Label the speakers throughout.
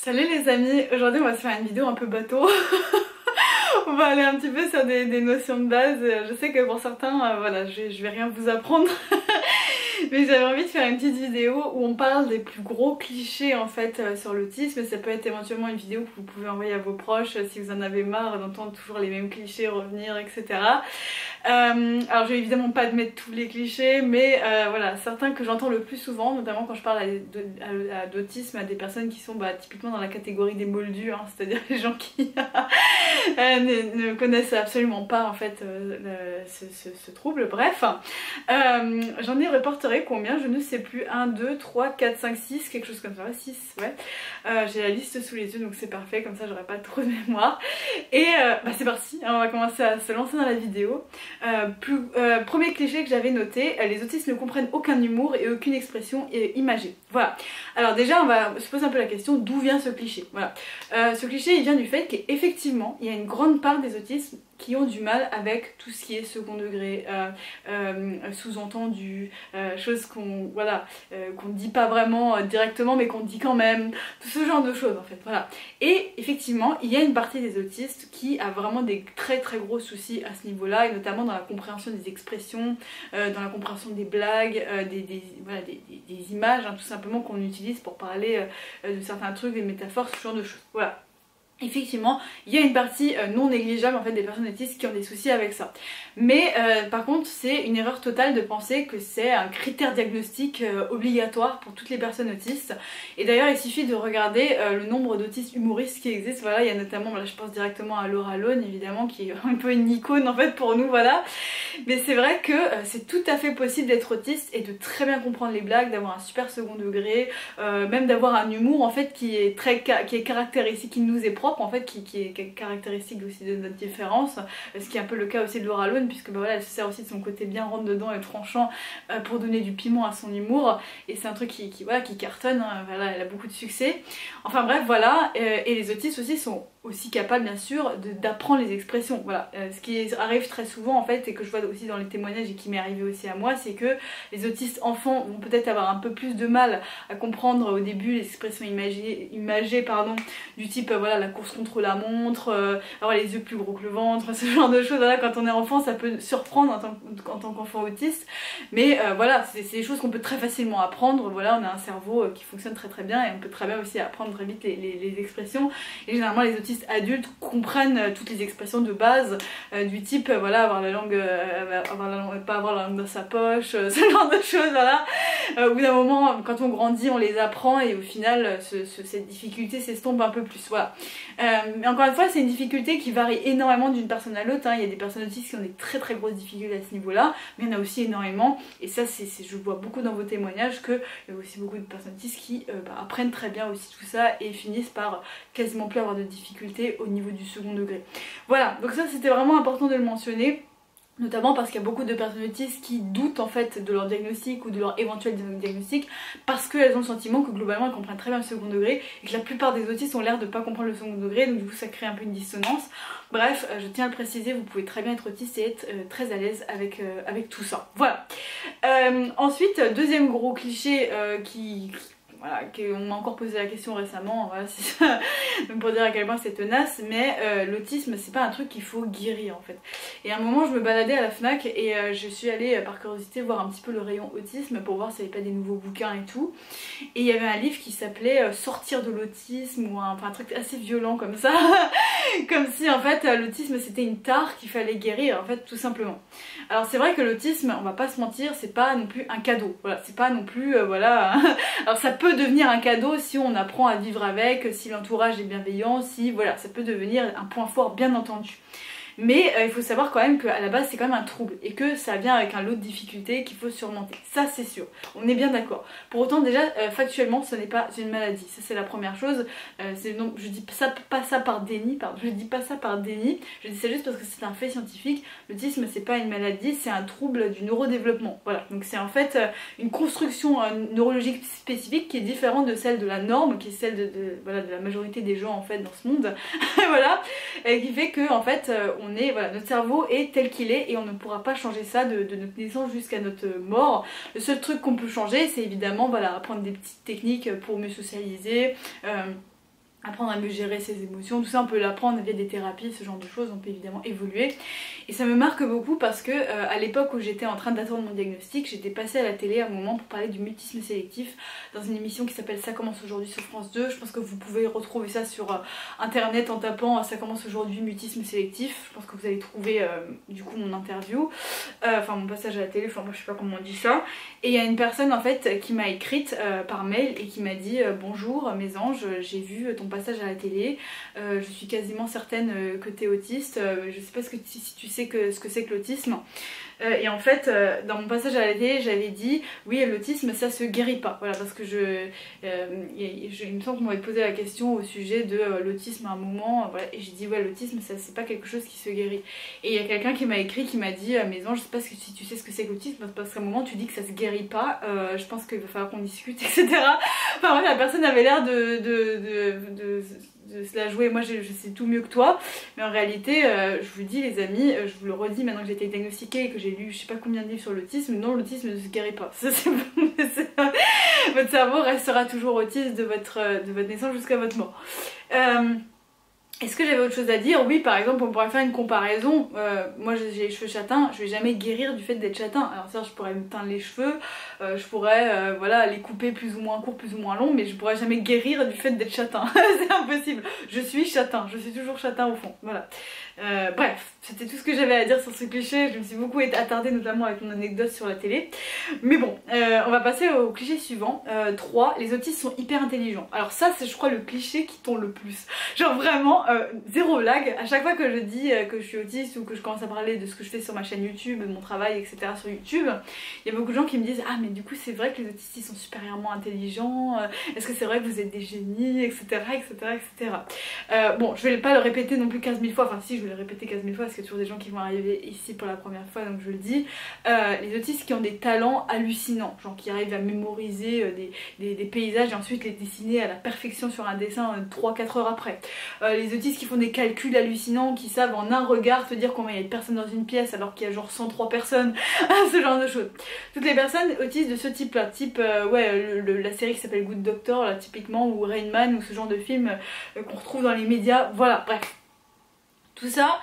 Speaker 1: Salut les amis, aujourd'hui on va se faire une vidéo un peu bateau. On va aller un petit peu sur des notions de base. Je sais que pour certains, voilà, je vais rien vous apprendre. Mais j'avais envie de faire une petite vidéo où on parle des plus gros clichés en fait sur l'autisme. Ça peut être éventuellement une vidéo que vous pouvez envoyer à vos proches si vous en avez marre d'entendre toujours les mêmes clichés revenir, etc. Alors je vais évidemment pas admettre tous les clichés, mais voilà, certains que j'entends le plus souvent, notamment quand je parle d'autisme à des personnes qui sont typiquement dans la catégorie des moldus, hein, c'est-à-dire les gens qui ne connaissent absolument pas en fait ce trouble. Bref, j'en ai reporté combien, je ne sais plus, 1, 2, 3, 4, 5, 6, quelque chose comme ça, 6, ouais. J'ai la liste sous les yeux donc c'est parfait, comme ça j'aurai pas trop de mémoire. Et c'est parti, on va commencer à se lancer dans la vidéo. Premier cliché que j'avais noté, les autistes ne comprennent aucun humour et aucune expression imagée. Voilà. Alors déjà on va se poser un peu la question d'où vient ce cliché. Voilà. Ce cliché il vient du fait qu'effectivement il y a une grande part des autistes qui ont du mal avec tout ce qui est second degré, sous-entendu, choses qu'on qu'on ne dit pas vraiment directement mais qu'on dit quand même, tout ce genre de choses en fait, voilà. Et effectivement il y a une partie des autistes qui a vraiment des très gros soucis à ce niveau là, et notamment dans la compréhension des expressions, dans la compréhension des blagues, des images, hein, tout simplement qu'on utilise pour parler de certains trucs, des métaphores, ce genre de choses, voilà. Effectivement, il y a une partie non négligeable en fait des personnes autistes qui ont des soucis avec ça. Mais par contre, c'est une erreur totale de penser que c'est un critère diagnostique obligatoire pour toutes les personnes autistes. Et d'ailleurs, il suffit de regarder le nombre d'autistes humoristes qui existent. Voilà, il y a notamment, là, je pense directement à Laura Lone, évidemment, qui est un peu une icône en fait pour nous, voilà. Mais c'est vrai que c'est tout à fait possible d'être autiste et de très bien comprendre les blagues, d'avoir un super second degré, même d'avoir un humour en fait qui est caractéristique, qui nous est propre en fait, qui est caractéristique aussi de notre différence, ce qui est un peu le cas aussi de Laura Lone, puisque voilà, elle se sert aussi de son côté bien rentre dedans et tranchant pour donner du piment à son humour, et c'est un truc qui cartonne, hein, voilà, elle a beaucoup de succès. Enfin bref, voilà, et les autistes aussi sont aussi capables bien sûr d'apprendre les expressions, voilà. Ce qui arrive très souvent en fait, et que je vois aussi dans les témoignages et qui m'est arrivé aussi à moi, c'est que les autistes enfants vont peut-être avoir un peu plus de mal à comprendre au début les expressions imagées pardon, du type voilà, la course contre la montre, avoir les yeux plus gros que le ventre, ce genre de choses. Voilà, quand on est enfant ça peut surprendre en tant qu'enfant autiste, mais voilà, c'est des choses qu'on peut très facilement apprendre. Voilà, on a un cerveau qui fonctionne très bien et on peut très bien aussi apprendre très vite les expressions, et généralement les autistes adultes comprennent toutes les expressions de base, du type voilà, avoir la langue, pas avoir la langue dans sa poche, ce genre de choses, voilà. Au bout d'un moment, quand on grandit, on les apprend et au final cette difficulté s'estompe un peu plus, voilà. Mais encore une fois, c'est une difficulté qui varie énormément d'une personne à l'autre, hein. Il y a des personnes autistes qui ont des très grosses difficultés à ce niveau là, mais il y en a aussi énormément, et ça je vois beaucoup dans vos témoignages qu'il y a aussi beaucoup de personnes autistes qui apprennent très bien aussi tout ça et finissent par quasiment plus avoir de difficultés au niveau du second degré. Voilà, donc ça c'était vraiment important de le mentionner, notamment parce qu'il y a beaucoup de personnes autistes qui doutent en fait de leur diagnostic ou de leur éventuel diagnostic, parce qu'elles ont le sentiment que globalement elles comprennent très bien le second degré, et que la plupart des autistes ont l'air de pas comprendre le second degré, donc du coup ça crée un peu une dissonance. Bref, je tiens à le préciser, vous pouvez très bien être autiste et être très à l'aise avec tout ça. Voilà. Ensuite, deuxième gros cliché voilà, on m'a encore posé la question récemment, voilà, donc pour dire à quel point c'est tenace, mais l'autisme c'est pas un truc qu'il faut guérir en fait. Et à un moment je me baladais à la FNAC et je suis allée par curiosité voir un petit peu le rayon autisme pour voir s'il n'y avait pas des nouveaux bouquins et tout. Et il y avait un livre qui s'appelait Sortir de l'autisme, ou un truc assez violent comme ça, comme si en fait l'autisme c'était une tare qu'il fallait guérir en fait, tout simplement. Alors c'est vrai que l'autisme, on va pas se mentir, c'est pas non plus un cadeau, voilà, c'est pas non plus, voilà, alors ça peut devenir un cadeau si on apprend à vivre avec, si l'entourage est bienveillant, si voilà, ça peut devenir un point fort bien entendu. Mais il faut savoir quand même qu'à la base c'est quand même un trouble et que ça vient avec un lot de difficultés qu'il faut surmonter, ça c'est sûr, on est bien d'accord. Pour autant déjà factuellement ce n'est pas une maladie, ça c'est la première chose. Donc, je dis pas ça par déni, je dis pas ça par déni, je dis ça juste parce que c'est un fait scientifique. L'autisme c'est pas une maladie, c'est un trouble du neurodéveloppement, voilà. Donc c'est en fait une construction neurologique spécifique qui est différente de celle de la norme, qui est celle voilà, de la majorité des gens en fait dans ce monde, voilà, et qui fait que en fait voilà, notre cerveau est tel qu'il est et on ne pourra pas changer ça de notre naissance jusqu'à notre mort. Le seul truc qu'on peut changer c'est évidemment voilà, apprendre des petites techniques pour mieux socialiser, apprendre à mieux gérer ses émotions, tout ça on peut l'apprendre via des thérapies, ce genre de choses, on peut évidemment évoluer. Et ça me marque beaucoup parce que à l'époque où j'étais en train d'attendre mon diagnostic, j'étais passée à la télé à un moment pour parler du mutisme sélectif dans une émission qui s'appelle Ça commence aujourd'hui sur France 2. Je pense que vous pouvez retrouver ça sur internet en tapant Ça commence aujourd'hui mutisme sélectif. Je pense que vous allez trouver du coup mon interview, enfin mon passage à la télé, enfin moi je sais pas comment on dit ça. Et il y a une personne en fait qui m'a écrite par mail et qui m'a dit bonjour mes anges, j'ai vu ton passage à la télé, je suis quasiment certaine que tu es autiste, je sais pas si tu sais ce que c'est que l'autisme. Et en fait, dans mon passage à la télé, j'avais dit oui, l'autisme ça se guérit pas. Voilà, parce que il me semble qu'on m'avait posé la question au sujet de l'autisme à un moment, voilà, et j'ai dit ouais, l'autisme ça c'est pas quelque chose qui se guérit. Et il y a quelqu'un qui m'a écrit qui m'a dit mais non, je sais pas si tu sais ce que c'est que l'autisme, parce qu'à un moment tu dis que ça se guérit pas, je pense qu'il va falloir qu'on discute, etc. Enfin bref, la personne avait l'air de se la jouer, moi je sais tout mieux que toi, mais en réalité je vous dis les amis, je vous le redis maintenant que j'ai été diagnostiquée et que j'ai lu je sais pas combien de livres sur l'autisme, non, l'autisme ne se guérit pas. Votre cerveau restera toujours autiste de votre naissance jusqu'à votre mort. Est-ce que j'avais autre chose à dire? Oui, par exemple, on pourrait faire une comparaison. Moi, j'ai les cheveux châtains, je vais jamais guérir du fait d'être châtain. Alors ça, je pourrais me teindre les cheveux, je pourrais voilà, les couper plus ou moins courts, plus ou moins longs, mais je pourrais jamais guérir du fait d'être châtain. C'est impossible. Je suis châtain, je suis toujours châtain au fond. Voilà. Bref, c'était tout ce que j'avais à dire sur ce cliché. Je me suis beaucoup attardée, notamment avec mon anecdote sur la télé. Mais bon, on va passer au cliché suivant. 3. Les autistes sont hyper intelligents. Alors ça, c'est je crois le cliché qui tombe le plus. Genre vraiment, zéro blague. À chaque fois que je dis que je suis autiste ou que je commence à parler de ce que je fais sur ma chaîne YouTube, de mon travail, etc. sur YouTube, il y a beaucoup de gens qui me disent ah mais du coup c'est vrai que les autistes ils sont supérieurement intelligents, est-ce que c'est vrai que vous êtes des génies, etc. etc. etc. Bon, je vais pas le répéter non plus 15 000 fois, enfin si je vais le répéter 15 000 fois parce qu'il y a toujours des gens qui vont arriver ici pour la première fois, donc je le dis. Les autistes qui ont des talents hallucinants, genre qui arrivent à mémoriser des paysages et ensuite les dessiner à la perfection sur un dessin 3-4 heures après. Les autistes qui font des calculs hallucinants, qui savent en un regard te dire combien il y a de personnes dans une pièce alors qu'il y a genre 103 personnes, ce genre de choses. Toutes les personnes autistes de ce type là, ouais, la série qui s'appelle Good Doctor là typiquement, ou Rain Man, ou ce genre de film qu'on retrouve dans les médias, voilà, bref. Tout ça,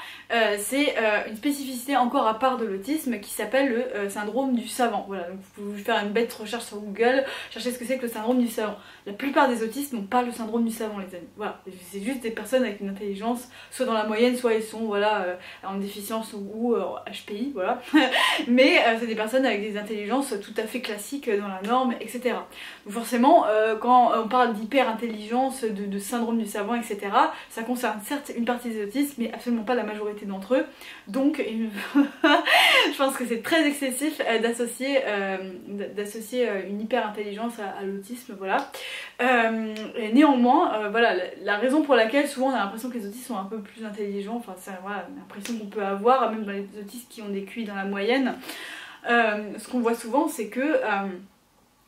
Speaker 1: c'est une spécificité encore à part de l'autisme qui s'appelle le syndrome du savant. Voilà, donc vous pouvez faire une bête recherche sur Google, chercher ce que c'est que le syndrome du savant. La plupart des autistes n'ont pas le syndrome du savant, les amis. Voilà, c'est juste des personnes avec une intelligence soit dans la moyenne, soit ils sont voilà, en déficience ou HPI, voilà. Mais c'est des personnes avec des intelligences tout à fait classiques dans la norme, etc. Donc forcément, quand on parle d'hyper-intelligence, de syndrome du savant, etc., ça concerne certes une partie des autistes, mais absolument pas la majorité d'entre eux. Donc je pense que c'est très excessif d'associer une hyper-intelligence à l'autisme, voilà. Et néanmoins, voilà, la raison pour laquelle souvent on a l'impression que les autistes sont un peu plus intelligents, enfin c'est voilà, l'impression qu'on peut avoir, même dans les autistes qui ont des QI dans la moyenne, ce qu'on voit souvent c'est que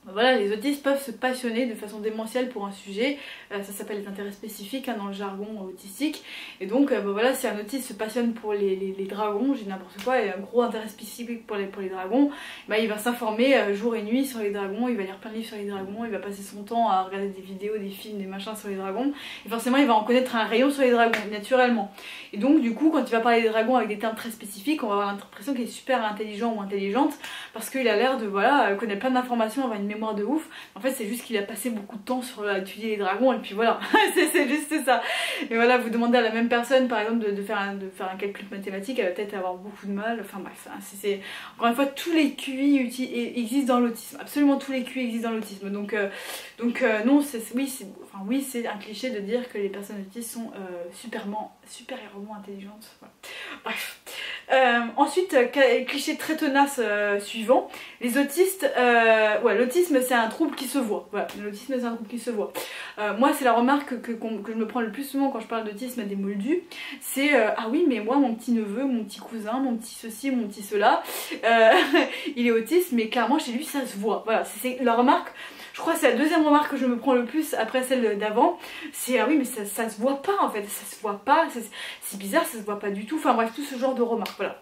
Speaker 1: voilà, les autistes peuvent se passionner de façon démentielle pour un sujet, ça s'appelle les intérêts spécifiques hein, dans le jargon autistique, et donc voilà, si un autiste se passionne pour les dragons, j'ai n'importe quoi, et un gros intérêt spécifique pour les dragons, bah, il va s'informer jour et nuit sur les dragons, il va lire plein de livres sur les dragons, il va passer son temps à regarder des vidéos, des films, des machins sur les dragons, et forcément il va en connaître un rayon sur les dragons, naturellement. Et donc du coup, quand il va parler des dragons avec des termes très spécifiques, on va avoir l'impression qu'il est super intelligent ou intelligente, parce qu'il a l'air de voilà, connaître plein d'informations, avoir une mémoire de ouf. En fait c'est juste qu'il a passé beaucoup de temps sur étudier les dragons et puis voilà. c'est juste ça. Et voilà, vous demandez à la même personne par exemple de faire un calcul mathématique, elle va peut-être avoir beaucoup de mal, enfin bref, encore une fois tous les QI existent dans l'autisme, absolument tous les QI existent dans l'autisme, donc non, oui c'est un cliché de dire que les personnes autistes sont supérieurement intelligentes, voilà. Bref. Ensuite, cliché très tenace suivant, les autistes, ouais, l'autisme c'est un trouble qui se voit, voilà, l'autisme c'est un trouble qui se voit. Moi c'est la remarque que je me prends le plus souvent quand je parle d'autisme à des moldus, c'est ah oui mais moi mon petit neveu, mon petit cousin, mon petit ceci, mon petit cela, il est autiste mais clairement chez lui ça se voit, voilà, c'est la remarque. Je crois que c'est la deuxième remarque que je me prends le plus après celle d'avant, c'est ah oui mais ça se voit pas en fait, ça se voit pas, c'est bizarre, ça se voit pas du tout, enfin bref tout ce genre de remarques, voilà.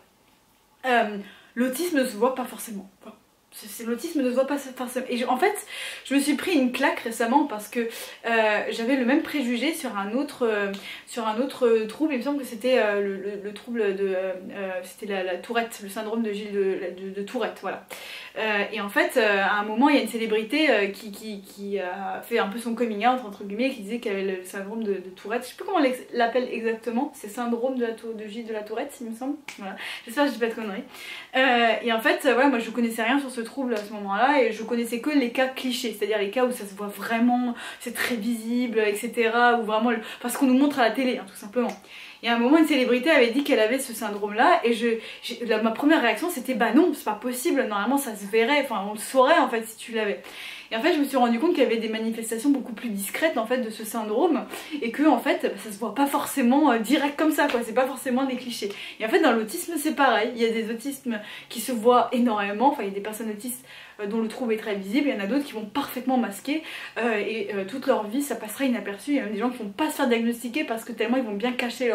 Speaker 1: L'autisme ne se voit pas forcément, voilà. l'autisme ne se voit pas forcément. Et en fait, je me suis pris une claque récemment parce que j'avais le même préjugé sur un autre trouble. Il me semble que c'était le trouble de... c'était la Tourette, le syndrome de Gilles de Tourette, voilà. Et en fait, à un moment, il y a une célébrité qui a fait un peu son coming out, entre guillemets, qui disait qu'elle avait le syndrome de Tourette. Je sais plus comment on l'appelle exactement, c'est syndrome de Gilles de la Tourette, il me semble. Voilà. J'espère que je dis pas de conneries. Et en fait, voilà, moi je connaissais rien sur ce trouble à ce moment-là, et je connaissais que les cas clichés, c'est-à-dire les cas où ça se voit vraiment, c'est très visible, etc. Ou vraiment, parce qu'on nous montre à la télé, hein, tout simplement. Et à un moment, une célébrité avait dit qu'elle avait ce syndrome-là, et ma première réaction c'était bah non, c'est pas possible, normalement ça se verrait, enfin on le saurait en fait si tu l'avais. Et en fait, je me suis rendu compte qu'il y avait des manifestations beaucoup plus discrètes en fait de ce syndrome, et que en fait, ça se voit pas forcément direct comme ça, quoi. C'est pas forcément des clichés. Et en fait, dans l'autisme, c'est pareil. Il y a des autismes qui se voient énormément. Enfin, il y a des personnes autistes dont le trouble est très visible. Il y en a d'autres qui vont parfaitement masquer et toute leur vie, ça passera inaperçu. Il y a même des gens qui vont pas se faire diagnostiquer parce que tellement ils vont bien cacher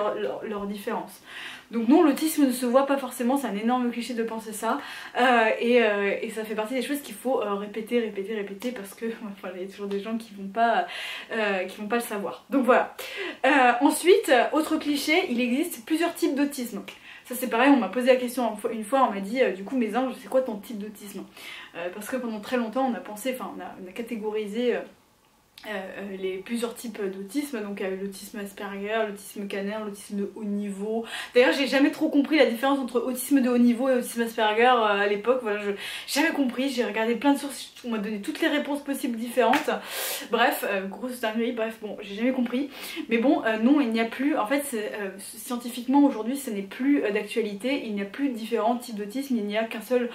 Speaker 1: leurs différences. Donc non, l'autisme ne se voit pas forcément, c'est un énorme cliché de penser ça, et ça fait partie des choses qu'il faut répéter parce que voilà, il y a toujours des gens qui vont pas le savoir. Donc voilà. Ensuite, autre cliché, il existe plusieurs types d'autisme. Ça c'est pareil, on m'a posé la question une fois, on m'a dit du coup mes anges, c'est quoi ton type d'autisme? Parce que pendant très longtemps on a pensé, enfin on a catégorisé les plusieurs types d'autisme, donc l'autisme Asperger, l'autisme Kanner, l'autisme de haut niveau. D'ailleurs j'ai jamais trop compris la différence entre autisme de haut niveau et autisme Asperger à l'époque, voilà, j'ai jamais compris, j'ai regardé plein de sources, on m'a donné toutes les réponses possibles différentes, bref, grosse dinguerie, bref, bon, j'ai jamais compris, mais bon, non, il n'y a plus, en fait, scientifiquement aujourd'hui ce n'est plus d'actualité, il n'y a plus de différents types d'autisme, il n'y a qu'un seul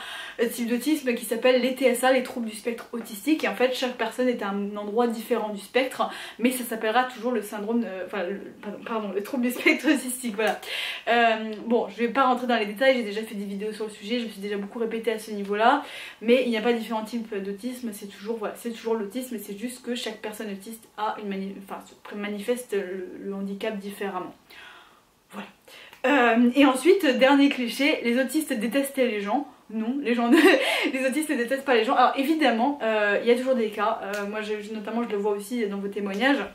Speaker 1: type d'autisme qui s'appelle les TSA, les troubles du spectre autistique, et en fait chaque personne est à un endroit différent du spectre, mais ça s'appellera toujours le syndrome de, enfin le trouble du spectre autistique, voilà. Bon, je vais pas rentrer dans les détails, j'ai déjà fait des vidéos sur le sujet, je me suis déjà beaucoup répétée à ce niveau là, mais il n'y a pas différents types d'autisme, c'est toujours, voilà, c'est toujours l'autisme, c'est juste que chaque personne autiste a manifeste le handicap différemment. Voilà. Et ensuite, dernier cliché, les autistes détestent les gens. Non, les autistes ne détestent pas les gens. Alors évidemment, il y a toujours des cas, moi notamment je le vois aussi dans vos témoignages,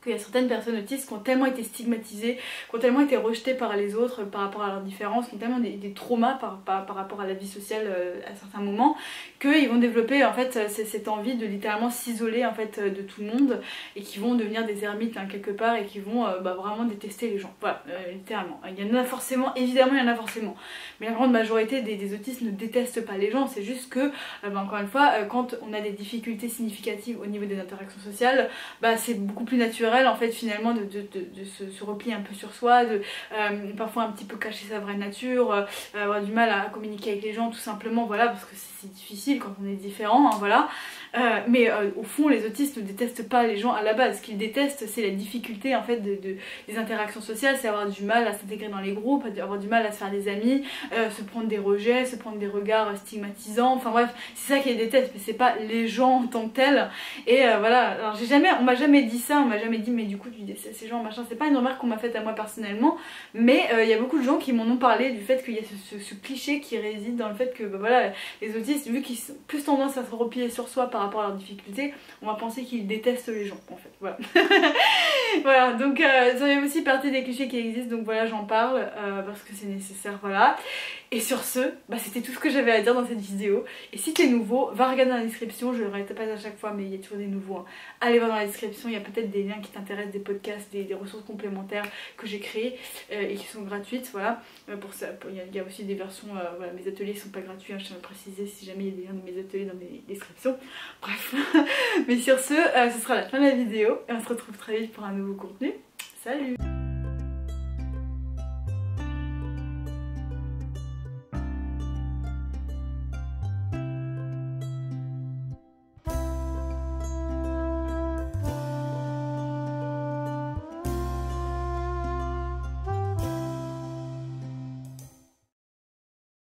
Speaker 1: qu'il y a certaines personnes autistes qui ont tellement été stigmatisées, qui ont tellement été rejetées par les autres par rapport à leurs différences, qui ont tellement des traumas par rapport à la vie sociale à certains moments, qu'ils vont développer en fait cette envie de littéralement s'isoler en fait de tout le monde, et qui vont devenir des ermites hein, quelque part, et qui vont vraiment détester les gens. Voilà, littéralement. Il y en a forcément, évidemment il y en a forcément, mais la grande majorité des autistes ne détestent pas les gens, c'est juste que, encore une fois, quand on a des difficultés significatives au niveau des interactions sociales, c'est beaucoup plus naturel en fait finalement de se replier un peu sur soi, de parfois un petit peu cacher sa vraie nature, avoir du mal à communiquer avec les gens tout simplement, voilà, parce que c'est difficile quand on est différent, hein, voilà. Mais au fond les autistes ne détestent pas les gens à la base, ce qu'ils détestent c'est la difficulté en fait des interactions sociales, c'est avoir du mal à s'intégrer dans les groupes, avoir du mal à se faire des amis, se prendre des rejets, se prendre des regards stigmatisants, enfin bref, c'est ça qu'ils détestent, mais c'est pas les gens en tant que tels. Et voilà, alors on m'a jamais dit ça, on m'a jamais dit mais du coup tu détestes ces gens machin, c'est pas une remarque qu'on m'a faite à moi personnellement, mais il y a beaucoup de gens qui m'en ont parlé du fait qu'il y a ce cliché qui réside dans le fait que voilà, les autistes, vu qu'ils ont plus tendance à se replier sur soi par rapport à leurs difficultés, on va penser qu'ils détestent les gens en fait, voilà. Voilà, donc ça fait aussi partie des clichés qui existent, donc voilà, j'en parle parce que c'est nécessaire, voilà. Et sur ce, c'était tout ce que j'avais à dire dans cette vidéo. Et si t'es nouveau, va regarder dans la description, je le répète pas à chaque fois mais il y a toujours des nouveaux, hein. Allez voir dans la description, il y a peut-être des liens qui t'intéressent, des podcasts, des ressources complémentaires que j'ai créées et qui sont gratuites, voilà. Pour ça, il y a aussi des versions, voilà, mes ateliers sont pas gratuits, hein, je tiens à le préciser si jamais il y a des liens de mes ateliers dans mes descriptions. Bref, mais sur ce, ce sera la fin de la vidéo et on se retrouve très vite pour un nouveau contenu. Salut!